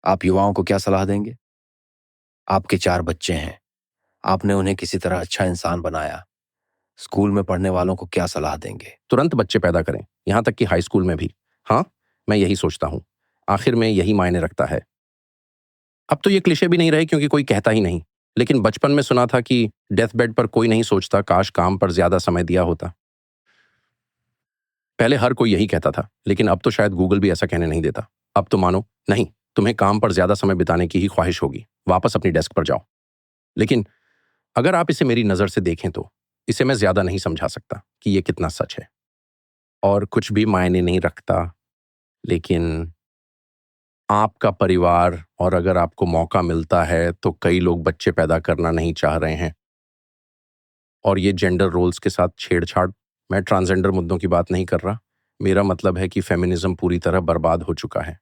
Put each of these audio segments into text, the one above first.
आप युवाओं को क्या सलाह देंगे? आपके 4 बच्चे हैं। आपने उन्हें किसी तरह अच्छा इंसान बनाया। स्कूल में पढ़ने वालों को क्या सलाह देंगे? तुरंत बच्चे पैदा करें, यहाँ तक कि हाई स्कूल में भी। हाँ, मैं यही सोचता हूँ। आखिर में यही मायने रखता है। अब तो ये क्लिशे भी नहीं रहे क्योंकि कोई कहता ही नहीं। लेकिन बचपन में सुना था कि डेथ बेड पर कोई नहीं सोचता काश काम पर ज्यादा समय दिया होता। पहले हर कोई यही कहता था, लेकिन अब तो शायद गूगल भी ऐसा कहने नहीं देता। अब तो मानो, नहीं, तुम्हें काम पर ज्यादा समय बिताने की ही ख्वाहिश होगी, वापस अपनी डेस्क पर जाओ। लेकिन अगर आप इसे मेरी नज़र से देखें तो इसे मैं ज़्यादा नहीं समझा सकता कि ये कितना सच है और कुछ भी मायने नहीं रखता। लेकिन आपका परिवार और अगर आपको मौका मिलता है तो कई लोग बच्चे पैदा करना नहीं चाह रहे हैं। और ये जेंडर रोल्स के साथ छेड़छाड़, मैं ट्रांसजेंडर मुद्दों की बात नहीं कर रहा। मेरा मतलब है कि फेमिनिज्म पूरी तरह बर्बाद हो चुका है।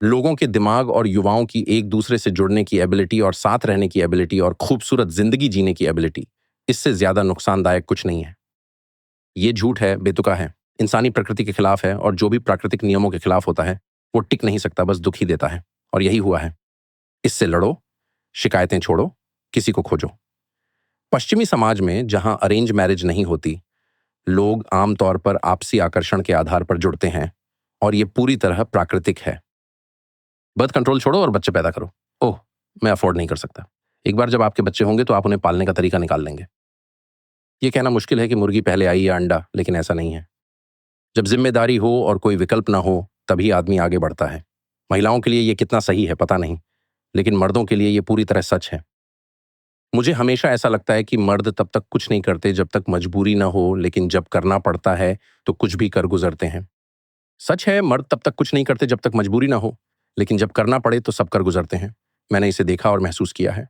लोगों के दिमाग और युवाओं की एक दूसरे से जुड़ने की एबिलिटी और साथ रहने की एबिलिटी और खूबसूरत जिंदगी जीने की एबिलिटी, इससे ज्यादा नुकसानदायक कुछ नहीं है। ये झूठ है, बेतुका है, इंसानी प्रकृति के खिलाफ है और जो भी प्राकृतिक नियमों के खिलाफ होता है वो टिक नहीं सकता, बस दुख ही देता है। और यही हुआ है। इससे लड़ो, शिकायतें छोड़ो, किसी को खोजो। पश्चिमी समाज में जहां अरेंज मैरिज नहीं होती, लोग आमतौर पर आपसी आकर्षण के आधार पर जुड़ते हैं और ये पूरी तरह प्राकृतिक है। बर्थ कंट्रोल छोड़ो और बच्चे पैदा करो। ओह, मैं अफोर्ड नहीं कर सकता। एक बार जब आपके बच्चे होंगे तो आप उन्हें पालने का तरीका निकाल लेंगे। ये कहना मुश्किल है कि मुर्गी पहले आई या अंडा, लेकिन ऐसा नहीं है। जब जिम्मेदारी हो और कोई विकल्प ना हो, तभी आदमी आगे बढ़ता है। महिलाओं के लिए ये कितना सही है पता नहीं, लेकिन मर्दों के लिए ये पूरी तरह सच है। मुझे हमेशा ऐसा लगता है कि मर्द तब तक कुछ नहीं करते जब तक मजबूरी ना हो, लेकिन जब करना पड़ता है तो कुछ भी कर गुजरते हैं। सच है, मर्द तब तक कुछ नहीं करते जब तक मजबूरी ना हो, लेकिन जब करना पड़े तो सब कर गुजरते हैं। मैंने इसे देखा और महसूस किया है।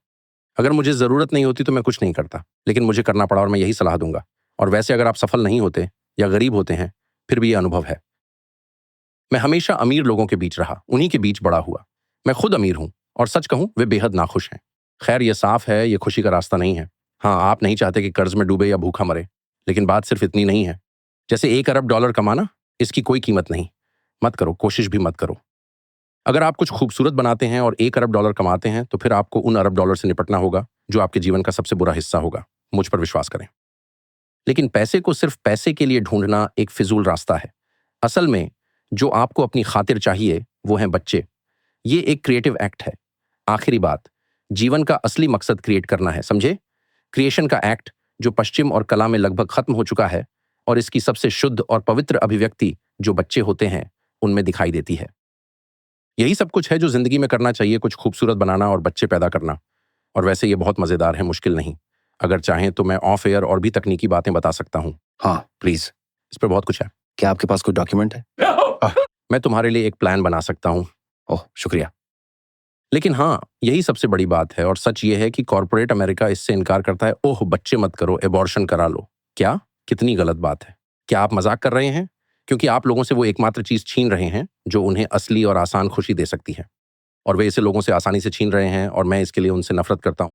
अगर मुझे जरूरत नहीं होती तो मैं कुछ नहीं करता, लेकिन मुझे करना पड़ा और मैं यही सलाह दूंगा। और वैसे अगर आप सफल नहीं होते या गरीब होते हैं, फिर भी ये अनुभव है। मैं हमेशा अमीर लोगों के बीच रहा, उन्हीं के बीच बड़ा हुआ। मैं खुद अमीर हूं और सच कहूं वे बेहद नाखुश हैं। खैर, यह साफ है, यह खुशी का रास्ता नहीं है। हाँ, आप नहीं चाहते कि कर्ज में डूबे या भूखा मरे, लेकिन बात सिर्फ इतनी नहीं है। जैसे $1 अरब कमाना, इसकी कोई कीमत नहीं। मत करो, कोशिश भी मत करो। अगर आप कुछ खूबसूरत बनाते हैं और $1 अरब कमाते हैं तो फिर आपको उन अरब डॉलर से निपटना होगा जो आपके जीवन का सबसे बुरा हिस्सा होगा। मुझ पर विश्वास करें। लेकिन पैसे को सिर्फ पैसे के लिए ढूंढना एक फिजूल रास्ता है। असल में जो आपको अपनी खातिर चाहिए वो हैं बच्चे। ये एक क्रिएटिव एक्ट है। आखिरी बात, जीवन का असली मकसद क्रिएट करना है, समझे? क्रिएशन का एक्ट जो पश्चिम और कला में लगभग खत्म हो चुका है, और इसकी सबसे शुद्ध और पवित्र अभिव्यक्ति जो बच्चे होते हैं उनमें दिखाई देती है। यही सब कुछ है जो जिंदगी में करना चाहिए, कुछ खूबसूरत बनाना और बच्चे पैदा करना। और वैसे ये बहुत मजेदार है, मुश्किल नहीं। अगर चाहें तो मैं ऑफ एयर और भी तकनीकी बातें बता सकता हूँ। हाँ, प्लीज़। इस पर बहुत कुछ है। क्या आपके पास कोई डॉक्यूमेंट है? मैं तुम्हारे लिए एक प्लान बना सकता हूँ। ओह! शुक्रिया। लेकिन हाँ, यही सबसे बड़ी बात है और सच ये है कि कॉर्पोरेट अमेरिका इससे इनकार करता है। ओह, बच्चे मत करो, एबॉर्शन करा लो। क्या? कितनी गलत बात है। क्या आप मजाक कर रहे हैं? क्योंकि आप लोगों से वो एकमात्र चीज छीन रहे हैं जो उन्हें असली और आसान खुशी दे सकती है, और वे इसे लोगों से आसानी से छीन रहे हैं और मैं इसके लिए उनसे नफरत करता हूँ।